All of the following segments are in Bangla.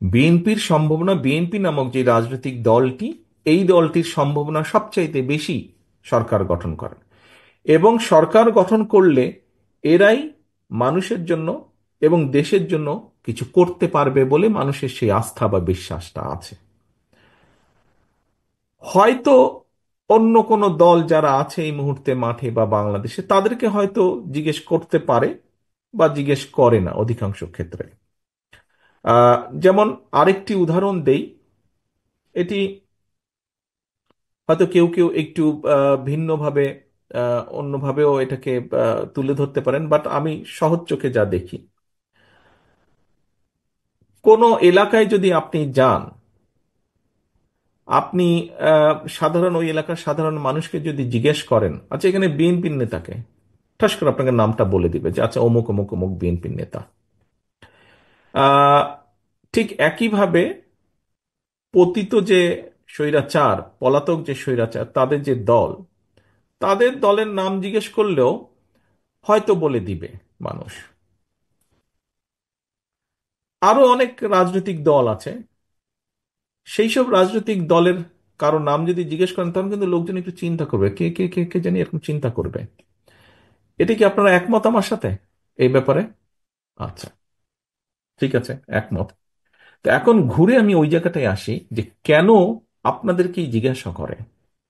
বিএনপির সম্ভাবনা, বিএনপি নামক যে রাজনৈতিক দলটি, এই দলটির সম্ভাবনা সবচাইতে বেশি সরকার গঠন করার। এবং সরকার গঠন করলে এরাই মানুষের জন্য এবং দেশের জন্য কিছু করতে পারবে বলে মানুষের সেই আস্থা বা বিশ্বাসটা আছে। হয়তো অন্য কোনো দল যারা আছে এই মুহূর্তে মাঠে বা বাংলাদেশে, তাদেরকে হয়তো জিজ্ঞেস করতে পারে বা জিজ্ঞেস করে না অধিকাংশ ক্ষেত্রে। যেমন আরেকটি উদাহরণ দেই, এটি হয়তো কেউ কেউ একটু ভিন্নভাবে, অন্যভাবেও এটাকে তুলে ধরতে পারেন, বাট আমি সহজ চোখে যা দেখি, কোনো এলাকায় যদি আপনি যান, আপনি সাধারণ ওই এলাকার সাধারণ মানুষকে যদি জিজ্ঞেস করেন, আচ্ছা এখানে বিএনপির নেতাকে, ঠাস করে আপনাকে নামটা বলে দিবে যে আচ্ছা অমুক অমুক অমুক বিএনপির নেতা। আহ, ঠিক একইভাবে পতিত যে স্বৈরাচার, পলাতক যে স্বৈরাচার, তাদের যে দল, তাদের দলের নাম জিজ্ঞেস করলেও হয়তো বলে দিবে মানুষ। আরো অনেক রাজনৈতিক দল আছে, সেই সব রাজনৈতিক দলের কারো নাম যদি জিজ্ঞেস করেন, তখন কিন্তু লোকজন একটু চিন্তা করবে, কে কে কে কে জানি এরকম চিন্তা করবে। এটা কি আপনারা একমত আমার সাথে এই ব্যাপারে? আচ্ছা, ঠিক আছে, একমত। তো এখন ঘুরে আমি ওই জায়গাটায় আসি যে কেন আপনাদেরকেই জিজ্ঞাসা করে,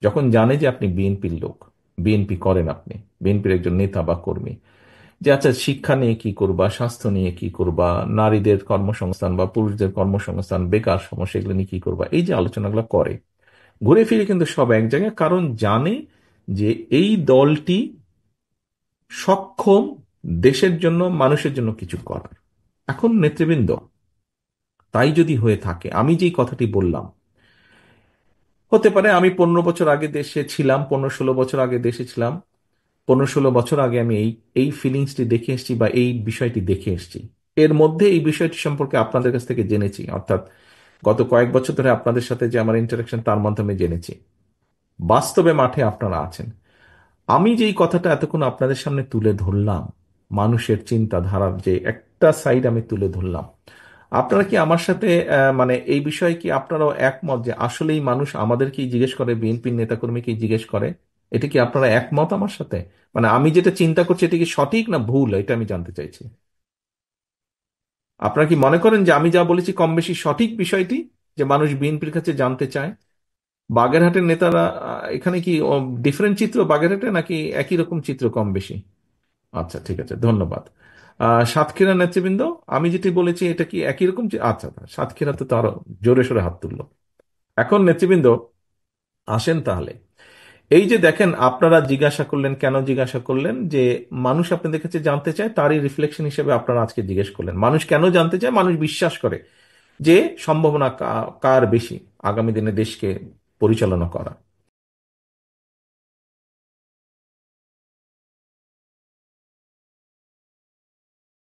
যখন জানে যে আপনি বিএনপির লোক, বিএনপি করেন, আপনি বিএনপির একজন নেতা বা কর্মী, যে আচ্ছা শিক্ষা নিয়ে কি করবা, স্বাস্থ্য নিয়ে কি করবা, নারীদের কর্মসংস্থান বা পুরুষদের কর্মসংস্থান, বেকার সমস্যা, এগুলো নিয়ে কি করবা, এই যে আলোচনাগুলো করে, ঘুরে ফিরে কিন্তু সব এক জায়গায়, কারণ জানে যে এই দলটি সক্ষম দেশের জন্য, মানুষের জন্য কিছু করার। এখন নেতৃবৃন্দ, তাই যদি হয়ে থাকে, আমি যেই কথাটি বললাম, হতে পারে আমি 15 বছর আগে দেশে ছিলাম, 15-16 বছর আগে দেশে ছিলাম, 15-16 বছর আগে আমি এই এই ফিলিংসটি দেখে এসেছি বা এই বিষয়টি দেখে এসেছি। এর মধ্যে এই বিষয়টি সম্পর্কে আপনাদের কাছ থেকে জেনেছি, অর্থাৎ গত কয়েক বছর ধরে আপনাদের সাথে যে আমার ইন্টারাকশন, তার মাধ্যমে জেনেছি। বাস্তবে মাঠে আপনারা আছেন। আমি যেই কথাটা এতক্ষণ আপনাদের সামনে তুলে ধরলাম, মানুষের চিন্তাধারার যে একটা সাইড আমি তুলে ধরলাম, আপনারা কি আমার সাথে মানে এই বিষয়ে কি আপনারাও একমত যে আসলেই মানুষ আমাদেরকেই জিজ্ঞেস করে, বিএনপির নেতাকর্মীকেই জিজ্ঞেস করে? এটা কি আপনারা একমত আমার সাথে? মানে আমি যেটা চিন্তা করছি, এটা কি সঠিক না ভুল, এটা আমি জানতে চাইছি। আপনারা কি মনে করেন যে আমি যা বলেছি কম বেশি সঠিক বিষয়টি, যে মানুষ বিএনপির কাছে জানতে চায়? বাগেরহাটের নেতারা এখানে কি ডিফারেন্ট চিত্র বাগেরহাটে, নাকি একই রকম চিত্র কম বেশি? আচ্ছা, ঠিক আছে, ধন্যবাদ। সাতক্ষীরা নেতৃবৃন্দ, আমি যেটি বলেছি এটা কি একই রকম আচ্ছা, সাতক্ষীরা তো আরো জোরে সোরে হাত তুললো। এখন নেতৃবৃন্দ, আসেন তাহলে। এই যে দেখেন, আপনারা জিজ্ঞাসা করলেন, কেন জিজ্ঞাসা করলেন, যে মানুষ আপনাদের কাছে জানতে চায়, তারই রিফ্লেকশন হিসেবে আপনারা আজকে জিজ্ঞেস করলেন মানুষ কেন জানতে চায়। মানুষ বিশ্বাস করে যে সম্ভাবনা কার বেশি আগামী দিনে দেশকে পরিচালনা করা।